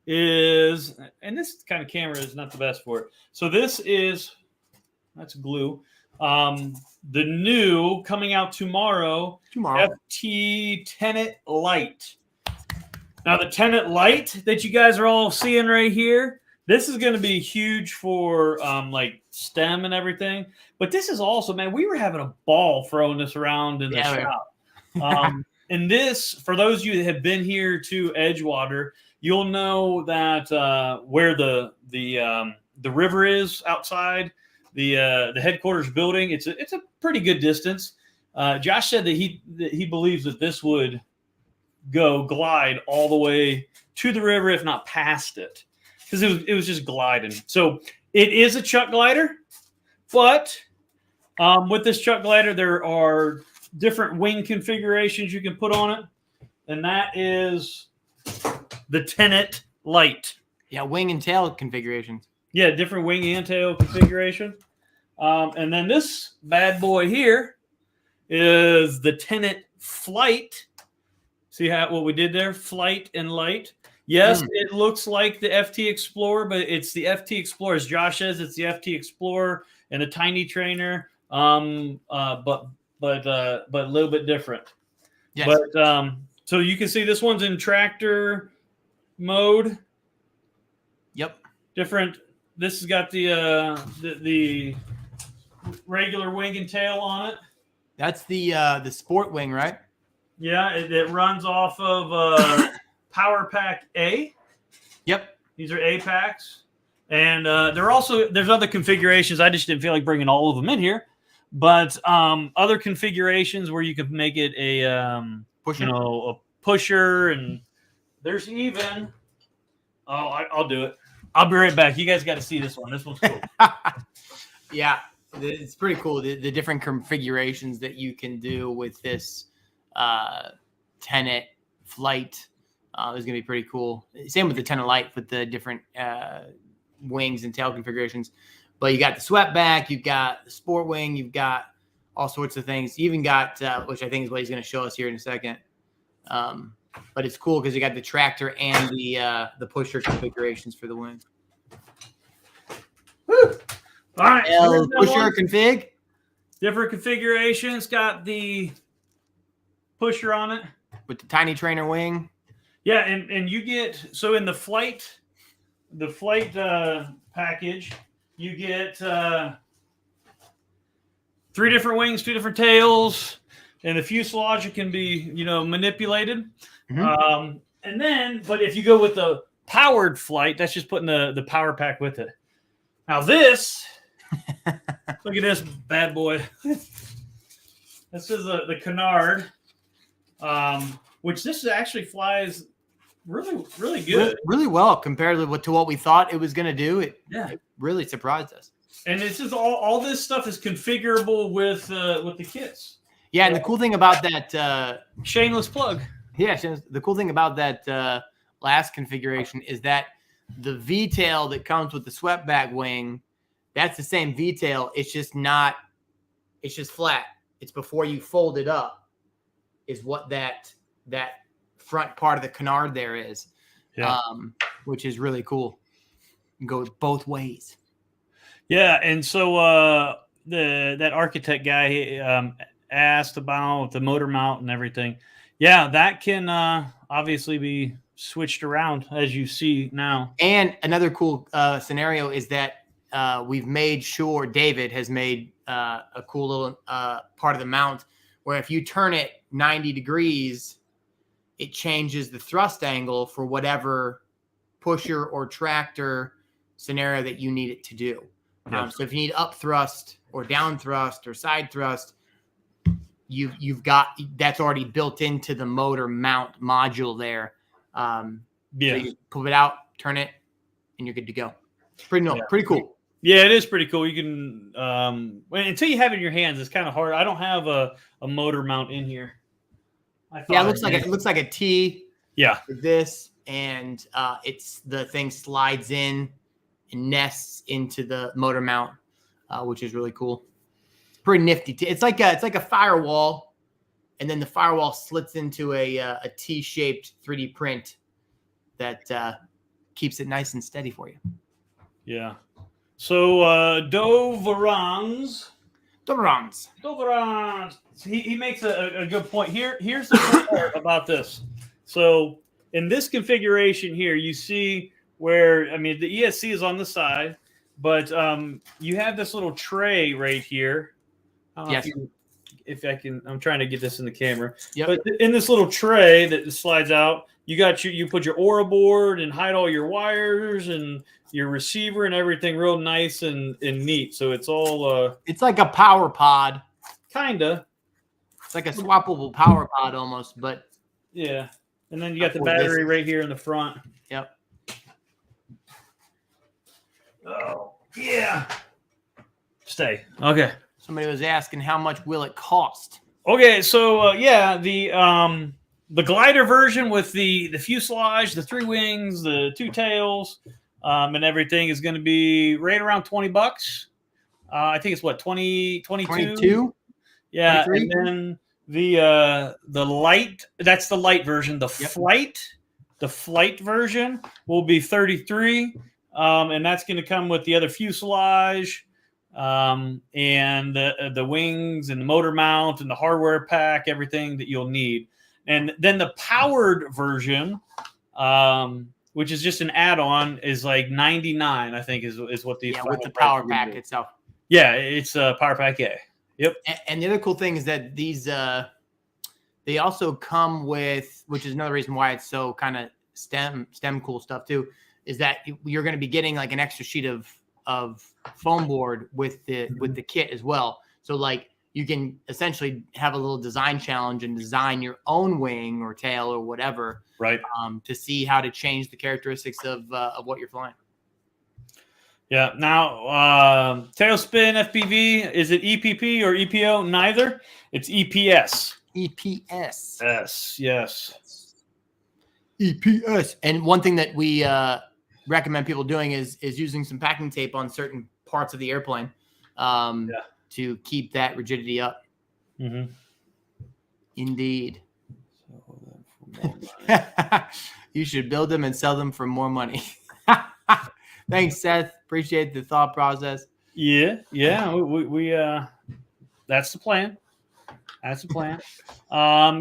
A: is, and this kind of camera is not the best for it. So this is, that's glue. The new coming out tomorrow. FT Tenet Lite. Now the Tenet Lite that you guys are all seeing right here, this is going to be huge for like STEM and everything. But this is also, man, we were having a ball throwing this around in the shop. And this, for those of you that have been here to Edgewater, you'll know that where the river is outside the headquarters building, it's a pretty good distance. Josh said that he believes that this would glide all the way to the river, if not past it, because it was just gliding. So it is a chuck glider, but With this Chuck Glider, there are different wing configurations you can put on it, and that is the Tenet Light.
B: Yeah, wing and tail configurations.
A: Yeah, different wing and tail configuration. And then this bad boy here is the Tenet Flight. See what we did there? Flight and light. Yes, it looks like the FT Explorer, but it's the FT Explorer. As Josh says, it's the FT Explorer and a tiny trainer, but a little bit different.
B: Yes.
A: But so you can see this one's in tractor mode.
B: Yep.
A: Different. This has got the regular wing and tail on it.
B: That's the sport wing, right?
A: Yeah, it runs off of Power Pack A.
B: Yep.
A: These are A packs, and there's other configurations. I just didn't feel like bringing all of them in here, but other configurations where you could make it a
B: Pusher.
A: a pusher, and there's even I'll do it. I'll be right back. You guys got to see this one. This one's cool.
B: Yeah, it's pretty cool. The different configurations that you can do with this Tenet Flight is going to be pretty cool. Same with the Tenet Light with the different wings and tail configurations. But you got the swept back, you've got the sport wing, you've got all sorts of things. You even got, which I think is what he's going to show us here in a second. But it's cool because you got the tractor and the pusher configurations for the wing.
A: Woo! All right,
B: pusher config.
A: Different configurations. Got the pusher on it
B: with the tiny trainer wing.
A: Yeah, and you get in the flight package, you get 3 different wings, 2 different tails, and the fuselage can be manipulated. Mm-hmm. And then, but if you go with the powered flight, that's just putting the power pack with it. Now this, look at this bad boy. This is the Canard, which this actually flies really, really good.
B: Really well compared to what we thought it was going to do. It really surprised us.
A: And this is all this stuff is configurable with the kits.
B: Yeah, and the cool thing about that
A: shameless plug.
B: Yeah, the cool thing about that last configuration is that the V-tail that comes with the swept back wing, that's the same V-tail. It's just flat. It's before you fold it up is what that front part of the Canard there is, which is really cool. You can go both ways.
A: Yeah, and so that architect guy asked about the motor mount and everything. Yeah, that can obviously be switched around as you see now.
B: And another cool scenario is that we've made sure David has made a cool little part of the mount where if you turn it 90 degrees, it changes the thrust angle for whatever pusher or tractor scenario that you need it to do. So if you need up thrust or down thrust or side thrust, you've got that's already built into the motor mount module there. So you pull it out, turn it, and you're good to go. Pretty cool.
A: Yeah, it is pretty cool. You can until you have it in your hands, it's kind of hard. I don't have a motor mount in here.
B: Yeah, it looks like a T.
A: Yeah,
B: with this, and the thing slides in and nests into the motor mount, which is really cool. Pretty nifty. It's like a firewall, and then the firewall slits into a T-shaped 3D print that keeps it nice and steady for you.
A: Yeah. So Doverans. He makes a good point. Here's the cool part about this. So in this configuration here, you see where the ESC is on the side, but you have this little tray right here.
B: Yes.
A: If I can, I'm trying to get this in the camera.
B: Yep.
A: But in this little tray that slides out, you put your Aura board and hide all your wires and your receiver and everything real nice and neat. So it's all
B: it's like a power pod.
A: Kinda.
B: It's like a swappable power pod almost, but
A: yeah. And then you got the battery right here in the front.
B: Yep.
A: Oh, yeah. Stay. Okay.
B: Somebody was asking how much will it cost?
A: Okay, so yeah, the glider version with the fuselage, the 3 wings, the 2 tails, and everything is going to be right around $20. I think it's what 22.
B: 22?
A: Yeah,
B: 23?
A: and then the light, that's the light version. The flight version will be 33, and that's going to come with the other fuselage, and the wings and the motor mount and the hardware pack, everything that you'll need. And then the powered version, which is just an add-on, is like 99, I think, is what the
B: with the power pack itself.
A: Yeah, it's a power pack. Yeah. Yep.
B: And the other cool thing is that these they also come with, which is another reason why it's so kind of STEM cool stuff too, is that you're going to be getting like an extra sheet of foam board with the kit as well. So like you can essentially have a little design challenge and design your own wing or tail or whatever,
A: right?
B: To see how to change the characteristics of what you're flying.
A: Yeah. Now, tailspin FPV, is it EPP or EPO? Neither. It's EPS.
B: EPS.
A: Yes.
B: EPS. And one thing that we recommend people doing is using some packing tape on certain parts of the airplane to keep that rigidity up.
A: Mm-hmm.
B: Indeed. You should build them and sell them for more money. Thanks, Seth. Appreciate the thought process.
A: Yeah. We that's the plan.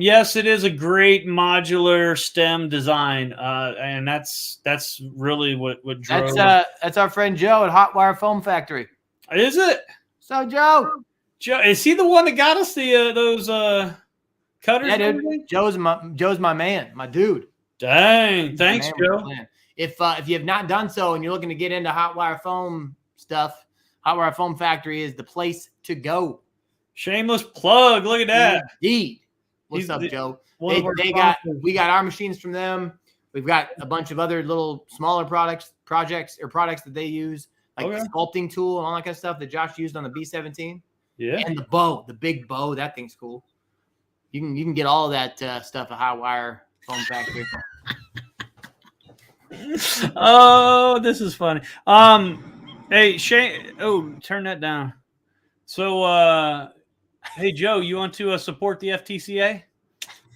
A: Yes, it is a great modular STEM design, and that's really what drove.
B: That's our friend Joe at Hot Wire Foam Factory.
A: Is it?
B: So Joe,
A: is he the one that got us those cutters?
B: Yeah, dude. Joe's my man, my dude.
A: Dang, thanks, Joe.
B: If you have not done so and you're looking to get into hot wire foam stuff, Hot Wire Foam Factory is the place to go.
A: Shameless plug. Look at that.
B: Indeed. What's up, Joe? We got our machines from them. We've got a bunch of other little smaller products that they use, like the sculpting tool and all that kind of stuff that Josh used on the B-17.
A: Yeah.
B: And the bow, the big bow, that thing's cool. You can get all of that stuff at Hot Wire Foam Factory.
A: Oh, this is funny. Hey, Shane. Oh, turn that down. So, hey, Joe, you want to support the FTCA?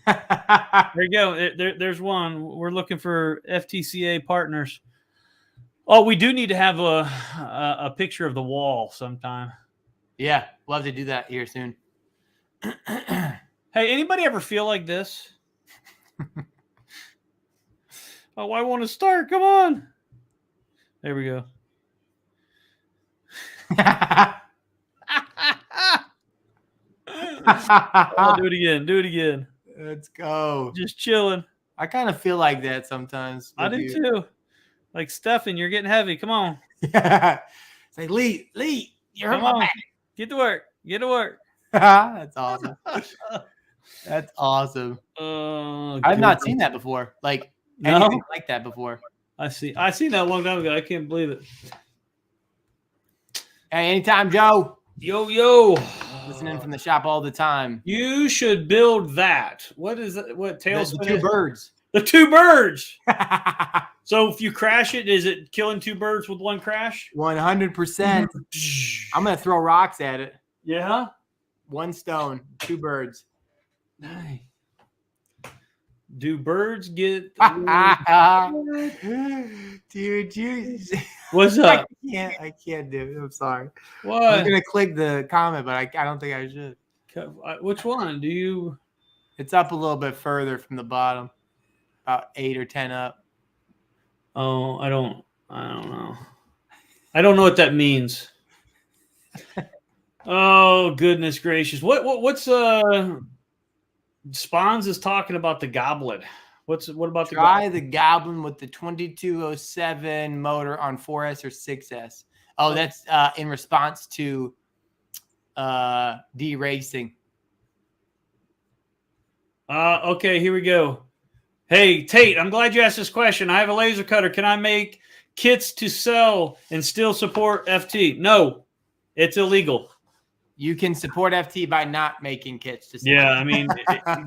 A: There you go. There's one. We're looking for FTCA partners. Oh, we do need to have a picture of the wall sometime.
B: Yeah, love to do that here soon.
A: Hey, anybody ever feel like this? Oh, I want to start. Come on. There we go. Oh, do it again.
B: Let's go.
A: Just chilling.
B: I kind of feel like that sometimes.
A: I do too. Like, Stefan, you're getting heavy. Come on.
B: Say, Lee, you're hurting my back.
A: Get to work.
B: That's awesome. That's awesome. I've not seen that before. Like, anything like that before.
A: I seen that a long time ago. I can't believe it.
B: Hey, anytime, Joe.
A: Yo.
B: Listening from the shop all the time.
A: You should build that. What is that? What tailspin?
B: The two birds.
A: The two birds. So if you crash it, is it killing two birds with one crash?
B: 100%. I'm gonna throw rocks at it.
A: Yeah.
B: One stone, two birds.
A: Nice. Do birds get?
B: Dude, you.
A: What's up?
B: I can't do it. I'm sorry.
A: What?
B: I'm gonna click the comment, but I don't think I should.
A: Which one? Do you?
B: It's up a little bit further from the bottom, about 8 or 10 up.
A: Oh, I don't know. I don't know what that means. Oh, goodness gracious! What's Spawns is talking about the Goblin. What about
B: the Goblin with the 2207 motor on 4S or 6S? Oh, that's in response to de-racing.
A: Okay, here we go. Hey, Tate, I'm glad you asked this question. I have a laser cutter. Can I make kits to sell and still support FT? No, it's illegal.
B: You can support FT by not making kits.
A: Yeah, I mean,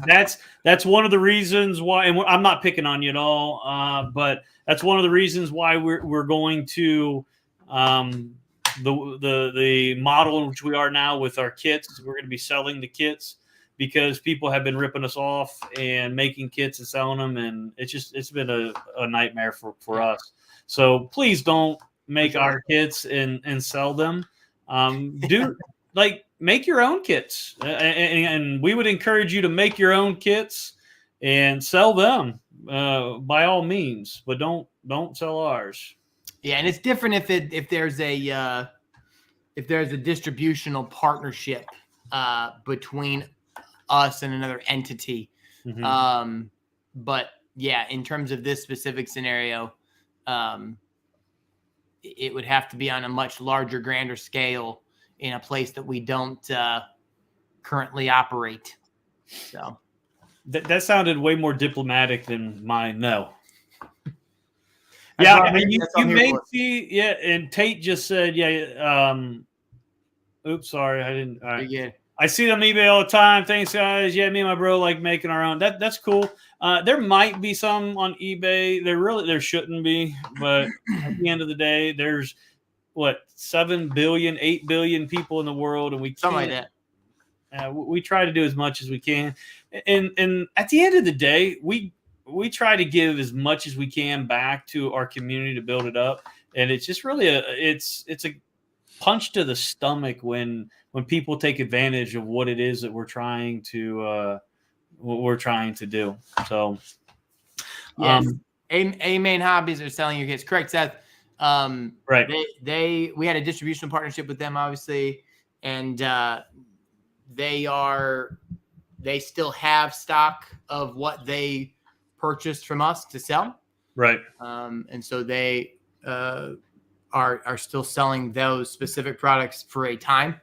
A: that's one of the reasons why, and I'm not picking on you at all, but that's one of the reasons why we're going to the model in which we are now with our kits. We're going to be selling the kits because people have been ripping us off and making kits and selling them, and it's been a nightmare for us. So please don't make our kits and sell them. Make your own kits, and we would encourage you to make your own kits and sell them by all means, but don't sell ours.
B: Yeah, and it's different if there's a distributional partnership between us and another entity.
A: Mm-hmm.
B: But yeah, in terms of this specific scenario, it would have to be on a much larger, grander scale in a place that we don't currently operate. So
A: that sounded way more diplomatic than mine. No. Yeah, and you may see. Yeah, and Tate just said, yeah. Oops, sorry, I didn't. All right. I see them eBay all the time. Thanks, guys. Yeah, me and my bro like making our own. That's cool. There might be some on eBay. There shouldn't be, but at the end of the day, there's what 7 billion, 8 billion people in the world, and we can't.
B: Something like that.
A: We try to do as much as we can, and at the end of the day, we try to give as much as we can back to our community to build it up, and it's just really it's a punch to the stomach when people take advantage of what it is that we're trying to do. So,
B: yes, A Main Hobbies are selling your kits. Correct, Seth.
A: Right.
B: We had a distribution partnership with them, obviously, and they still have stock of what they purchased from us to sell.
A: Right.
B: And so they are still selling those specific products for a time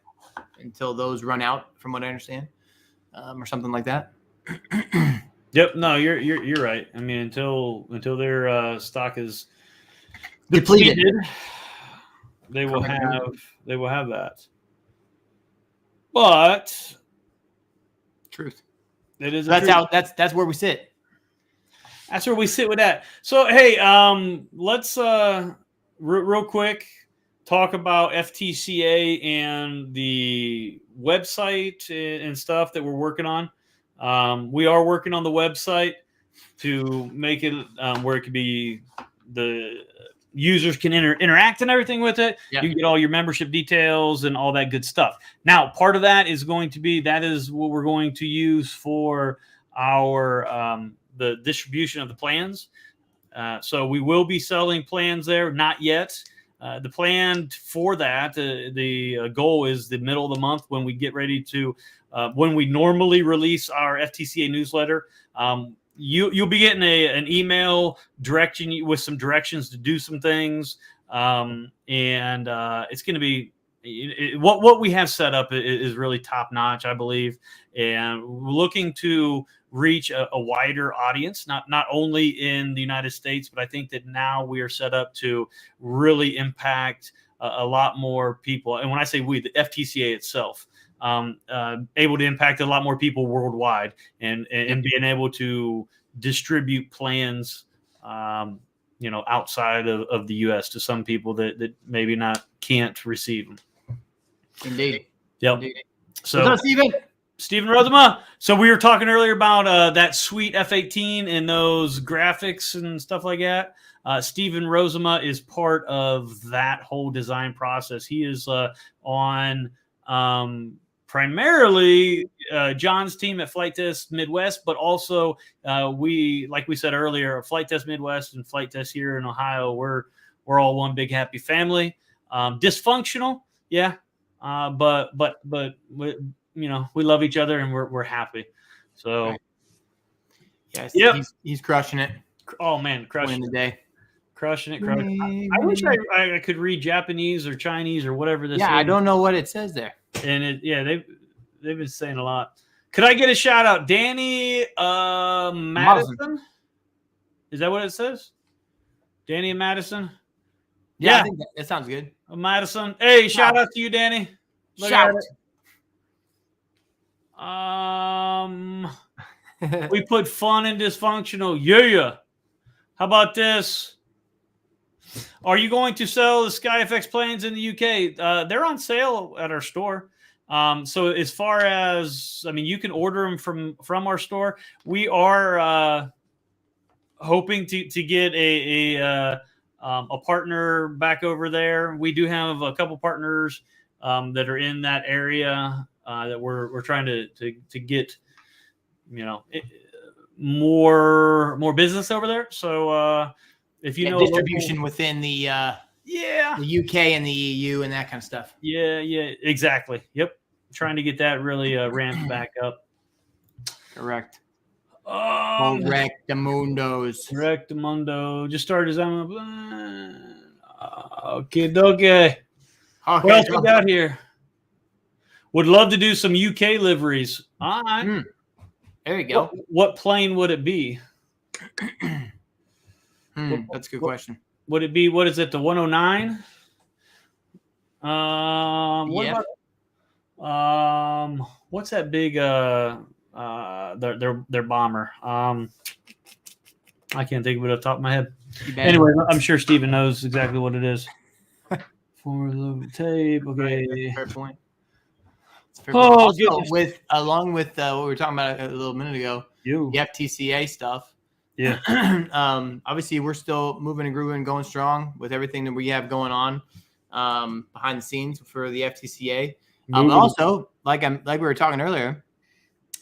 B: until those run out, from what I understand, or something like that.
A: Yep. No, you're right. I mean, until their stock is
B: depleted,
A: they will have that. But
B: truth.
A: It is.
B: That's where we sit.
A: That's where we sit with that. So hey, let's real quick talk about FTCA and the website and stuff that we're working on. We are working on the website to make it where it could be the users can interact and everything with it. Yep. You can get all your membership details and all that good stuff. Now, part of that is going to be that is what we're going to use for our the distribution of the plans. So we will be selling plans there. Not yet. The plan for that, the goal is the middle of the month when we get ready to, when we normally release our FTCA newsletter. You'll be getting an email directing you with some directions to do some things, and it's going to be what we have set up is really top notch, I believe, and we're looking to reach a wider audience, not only in the United States, but I think that now we are set up to really impact a lot more people. And when I say we, the FTCA itself. Able to impact a lot more people worldwide and being able to distribute plans, outside of the U.S. to some people that maybe can't receive them.
B: Indeed.
A: Yep.
B: Indeed.
A: So, Stephen Rosema. So we were talking earlier about that sweet F-18 and those graphics and stuff like that. Stephen Rosema is part of that whole design process. He is on primarily John's team at Flight Test Midwest, but also like we said earlier, Flight Test Midwest and Flight Test here in Ohio, we're all one big happy family. Dysfunctional, yeah, but we love each other and we're happy. So,
B: right. Yes, he's crushing it.
A: Oh man, crushing
B: the day.
A: Crushing it. I wish I could read Japanese or Chinese or whatever this is.
B: Yeah, I don't know what it says there.
A: And they've been saying a lot. Could I get a shout out? Danny Madison? Is that what it says? Danny and Madison?
B: Yeah. I think that sounds good.
A: Madison. Hey, shout out to you, Danny.
B: Shout.
A: We put fun in dysfunctional. Yeah. How about this? Are you going to sell the SkyFX planes in the UK? They're on sale at our store. So as far as, I mean, you can order them from our store. We are hoping to get a partner back over there. We do have a couple partners that are in that area that we're trying to get, more business over there. So if you know
B: distribution within the UK and the EU and that kind of stuff.
A: Yeah, exactly. Yep, trying to get that really ramped back up.
B: Correct. Correctamundos.
A: Correctamundo. Just started his own. Okay. What else we got here? Would love to do some UK liveries. All right.
B: There you go.
A: What plane would it be?
B: That's a good question.
A: Would it be, what is it, the 109? What's that big their bomber? I can't think of it off the top of my head. Anyway, I'm sure Steven knows exactly what it is. For the tape, okay.
B: Fair point. Also, along with what we were talking about a little minute ago, the FTCA stuff.
A: Yeah.
B: Obviously, we're still moving and grooving, going strong with everything that we have going on behind the scenes for the FTCA. But also, like we were talking earlier,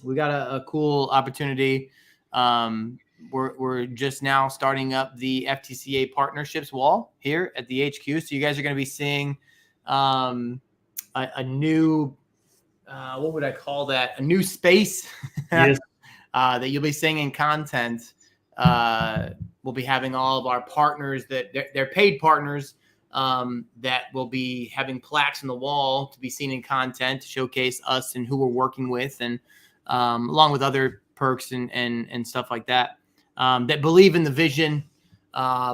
B: we got a cool opportunity. We're just now starting up the FTCA partnerships wall here at the HQ. So you guys are going to be seeing a new. What would I call that? A new space that you'll be seeing in content. We'll be having all of our partners that they're paid partners that will be having plaques on the wall to be seen in content to showcase us and who we're working with, and along with other perks and stuff like that, that believe in the vision,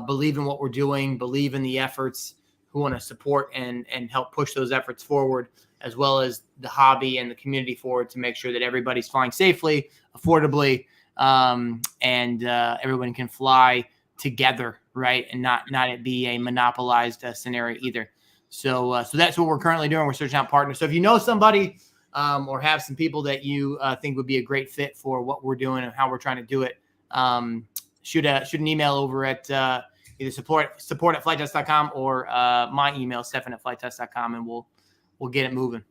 B: believe in what we're doing, believe in the efforts, who want to support and help push those efforts forward, as well as the hobby and the community forward to make sure that everybody's flying safely, affordably, and everyone can fly together, right? And not it be a monopolized scenario either. So that's what we're currently doing. We're searching out partners. So if you know somebody or have some people that you think would be a great fit for what we're doing and how we're trying to do it, shoot an email over at either support at flighttest.com or my email, stefan@flighttest.com, and we'll get it moving.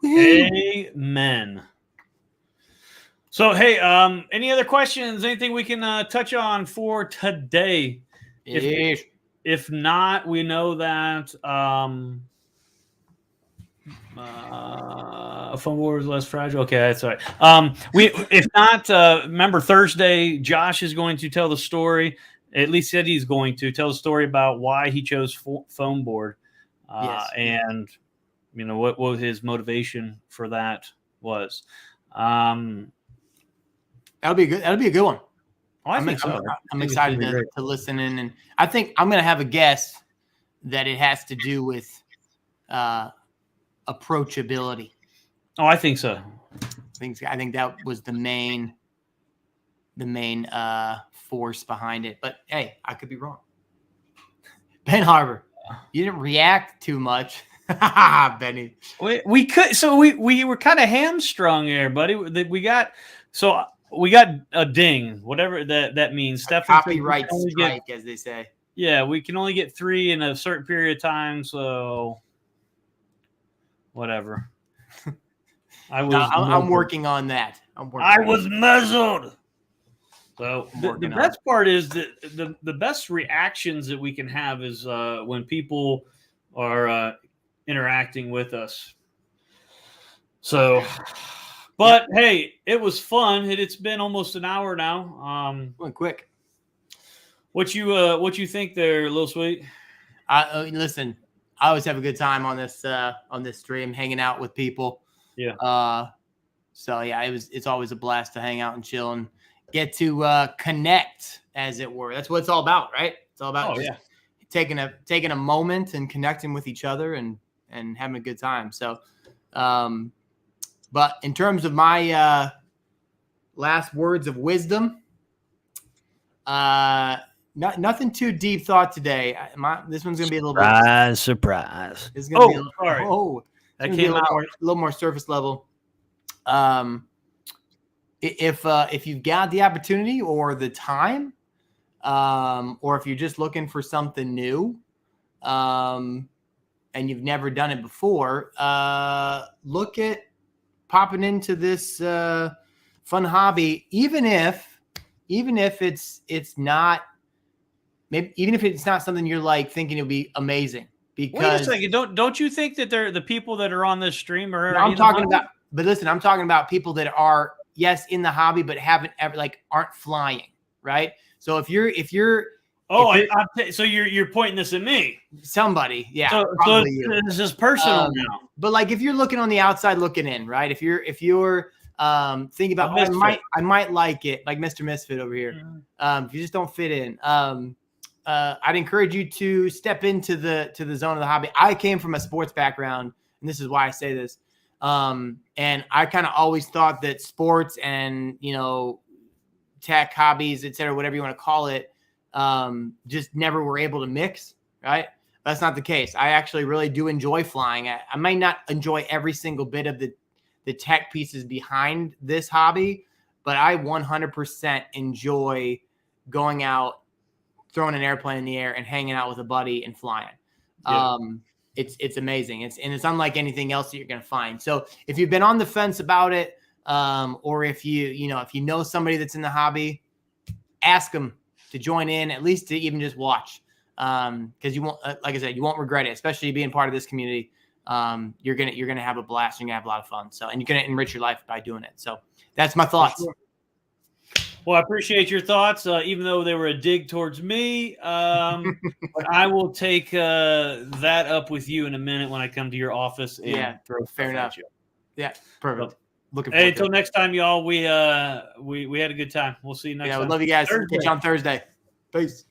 A: Amen. So, hey, any other questions? Anything we can touch on for today? If not, we know that a phone war is less fragile. Okay, that's all right. If not, remember Thursday, Josh is going to tell the story. At least said he's going to tell the story about why he chose foam board, and what his motivation for that was.
B: That'll be good. That'll be a good one.
A: Oh, I think so.
B: I'm excited to listen in, and I think I'm going to have a guess that it has to do with approachability.
A: Oh, I think so.
B: I think that was the main force behind it. But hey, I could be wrong. Ben Harbor, you didn't react too much. Benny.
A: We could, so we were kind of hamstrung there, buddy. We got a ding, whatever that means.
B: Copyright strike, as they say.
A: Yeah, we can only get 3 in a certain period of time, so whatever.
B: I'm working on that.
A: I was muzzled. So the best part is that the best reactions that we can have is when people are interacting with us. So, but hey, it was fun. It's been almost an hour now.
B: Went quick.
A: What you think there, Lil Sweet?
B: Listen, I always have a good time on this stream, hanging out with people.
A: Yeah.
B: So yeah, it's always a blast to hang out and chill and get to connect, as it were. That's what it's all about, right? It's all about taking a moment and connecting with each other and having a good time. So But in terms of my last words of wisdom, nothing too deep thought today. This one's gonna be a little bit
A: surprise.
B: This is gonna be
A: sorry.
B: That came out a little more surface level. If you've got the opportunity or the time, or if you're just looking for something new, and you've never done it before, look at popping into this fun hobby, even if it's not, maybe even if it's not something you're like thinking it would be amazing. Because
A: wait a second, don't you think that they're the people that are on this stream are?
B: No, I'm talking about people that are in the hobby but haven't ever aren't flying, right? So if you're
A: so you're pointing this at me,
B: somebody, yeah.
A: So this is personal now.
B: But if you're looking on the outside looking in, right? If you're thinking about, I might like it, like Mr. Misfit over here. Mm-hmm. If you just don't fit in, I'd encourage you to step into the zone of the hobby. I came from a sports background, and this is why I say this. And I kind of always thought that sports and tech hobbies, etc., whatever you want to call it, just never were able to mix, right? That's not the case. I actually really do enjoy flying. I might not enjoy every single bit of the tech pieces behind this hobby, but I 100% enjoy going out, throwing an airplane in the air and hanging out with a buddy and flying. Yeah. It's amazing. It's unlike anything else that you're going to find. So if you've been on the fence about it, or if you know somebody that's in the hobby, ask them to join in, at least to even just watch. Because you won't, like I said, you won't regret it, especially being part of this community. You're gonna have a blast. You're gonna have a lot of fun. So, and you're gonna enrich your life by doing it. So that's my thoughts.
A: Sure. Well, I appreciate your thoughts, even though they were a dig towards me. But I will take that up with you in a minute when I come to your office and throw
B: fair enough. Yeah, perfect.
A: So,
B: looking forward
A: until next time, y'all. We had a good time. We'll see you next time.
B: We love you guys. Catch you on Thursday. Peace.